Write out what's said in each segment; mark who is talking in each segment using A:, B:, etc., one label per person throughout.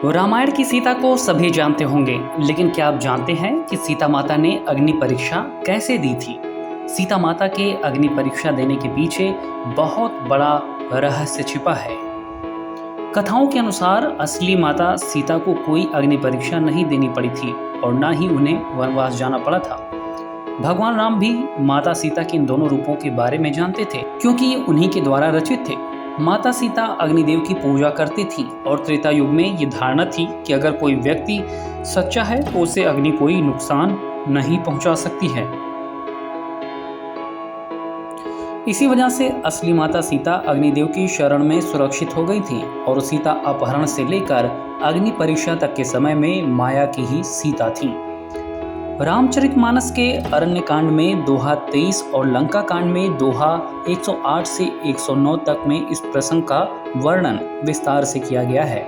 A: रामायण की सीता को सभी जानते होंगे, लेकिन क्या आप जानते हैं कि सीता माता ने अग्नि परीक्षा कैसे दी थी? सीता माता के अग्नि परीक्षा देने के पीछे बहुत बड़ा रहस्य छिपा है। कथाओं के अनुसार असली माता सीता को कोई अग्नि परीक्षा नहीं देनी पड़ी थी और ना ही उन्हें वनवास जाना पड़ा था। भगवान राम भी माता सीता के इन दोनों रूपों के बारे में जानते थे, क्योंकि ये उन्हीं के द्वारा रचित थे। माता सीता अग्निदेव की पूजा करती थी और त्रेता युग में ये धारणा थी कि अगर कोई व्यक्ति सच्चा है तो उसे अग्नि कोई नुकसान नहीं पहुंचा सकती है। इसी वजह से असली माता सीता अग्निदेव की शरण में सुरक्षित हो गई थी और सीता अपहरण से लेकर अग्नि परीक्षा तक के समय में माया की ही सीता थी। रामचरितमानस के अरण्य कांड में दोहा 23 और लंका कांड में दोहा 108 से 109 तक में इस प्रसंग का वर्णन विस्तार से किया गया है।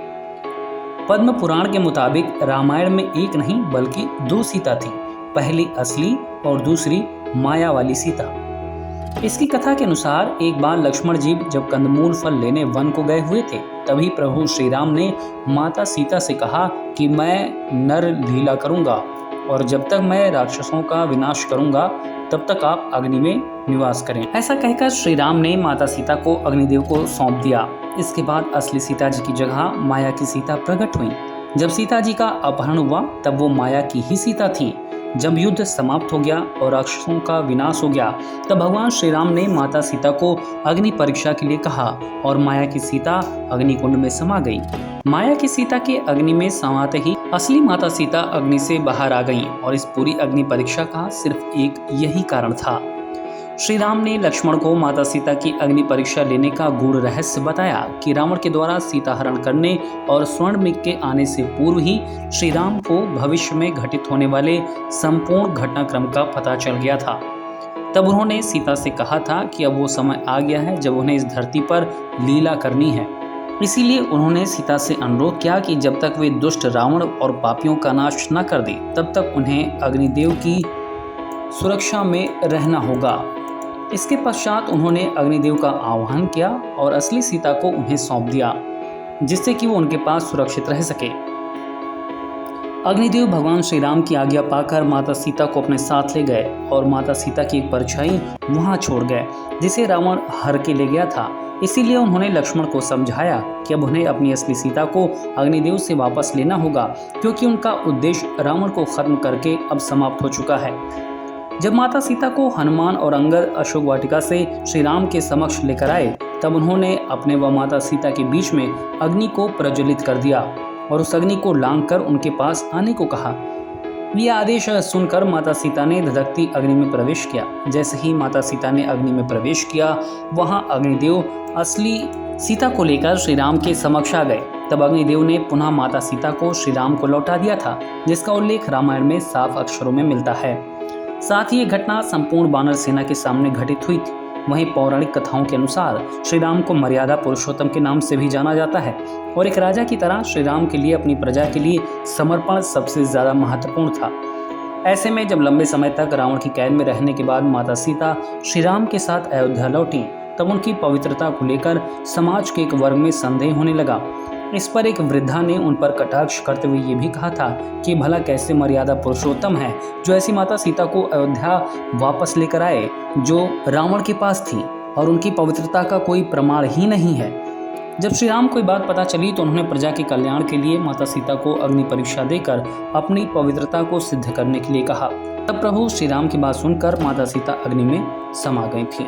A: पद्म पुराण के मुताबिक रामायण में एक नहीं बल्कि दो सीता थी, पहली असली और दूसरी माया वाली सीता। इसकी कथा के अनुसार एक बार लक्ष्मण जी जब कंदमूल फल लेने वन को गए हुए थे, तभी प्रभु श्री राम ने माता सीता से कहा कि मैं नर लीला करूंगा और जब तक मैं राक्षसों का विनाश करूंगा तब तक आप अग्नि में निवास करें। ऐसा कहकर श्री राम ने माता सीता को अग्निदेव को सौंप दिया। इसके बाद असली सीता जी की जगह माया की सीता प्रकट हुई। जब सीता जी का अपहरण हुआ तब वो माया की ही सीता थी। जब युद्ध समाप्त हो गया और राक्षसों का विनाश हो गया तब भगवान श्री राम ने माता सीता को अग्नि परीक्षा के लिए कहा और माया की सीता अग्निकुंड में समा गई। माया की सीता के अग्नि में समाते ही असली माता सीता अग्नि से बाहर आ गईं और इस पूरी अग्नि परीक्षा का सिर्फ एक यही कारण था। श्री राम ने लक्ष्मण को माता सीता की अग्नि परीक्षा लेने का गूढ़ रहस्य बताया कि रावण के द्वारा सीता हरण करने और स्वर्णमृग के आने से पूर्व ही श्री राम को भविष्य में घटित होने वाले संपूर्ण घटनाक्रम का पता चल गया था। तब उन्होंने सीता से कहा था कि अब वो समय आ गया है जब उन्हें इस धरती पर लीला करनी है। इसीलिए उन्होंने सीता से अनुरोध किया कि जब तक वे दुष्ट रावण और पापियों का नाश न कर दे तब तक उन्हें अग्निदेव की सुरक्षा में रहना होगा। इसके पश्चात उन्होंने अग्निदेव का आह्वान किया और असली सीता को उन्हें सौंप दिया, जिससे कि वो उनके पास सुरक्षित रह सके। अग्निदेव भगवान श्री राम की आज्ञा पाकर माता सीता को अपने साथ ले गए और माता सीता की एक परछाई वहां छोड़ गए जिसे रावण हर के ले गया था। इसीलिए उन्होंने लक्ष्मण को समझाया कि अब उन्हें अपनी असली सीता को अग्निदेव से वापस लेना होगा, क्योंकि उनका उद्देश्य रावण को खत्म करके अब समाप्त हो चुका है। जब माता सीता को हनुमान और अंगद अशोक वाटिका से श्री राम के समक्ष लेकर आए तब उन्होंने अपने व माता सीता के बीच में अग्नि को प्रज्वलित कर दिया और उस अग्नि को लांघकर उनके पास आने को कहा। यह आदेश सुनकर माता सीता ने धधकती अग्नि में प्रवेश किया। जैसे ही माता सीता ने अग्नि में प्रवेश किया, वहां अग्निदेव असली सीता को लेकर श्री राम के समक्ष आ गए। तब अग्निदेव ने पुनः माता सीता को श्री राम को लौटा दिया था, जिसका उल्लेख रामायण में साफ अक्षरों में मिलता है। साथ ही ये घटना संपूर्ण वानर सेना के सामने घटित हुई थी। वहीं पौराणिक कथाओं के अनुसार श्री राम को मर्यादा पुरुषोत्तम के नाम से भी जाना जाता है और एक राजा की तरह श्री राम के लिए अपनी प्रजा के लिए समर्पण सबसे ज्यादा महत्वपूर्ण था। ऐसे में जब लंबे समय तक रावण की कैद में रहने के बाद माता सीता श्री राम के साथ अयोध्या लौटी तब उनकी पवित्रता को लेकर समाज के एक वर्ग में संदेह होने लगा। इस पर एक वृद्धा ने उन पर कटाक्ष करते हुए ये भी कहा था कि भला कैसे मर्यादा पुरुषोत्तम है जो ऐसी माता सीता को अयोध्या वापस लेकर आए जो रावण के पास थी और उनकी पवित्रता का कोई प्रमाण ही नहीं है। जब श्री राम को बात पता चली तो उन्होंने प्रजा के कल्याण के लिए माता सीता को अग्नि परीक्षा देकर अपनी पवित्रता को सिद्ध करने के लिए कहा। तब प्रभु श्री राम की बात सुनकर माता सीता अग्नि में समा गई थी।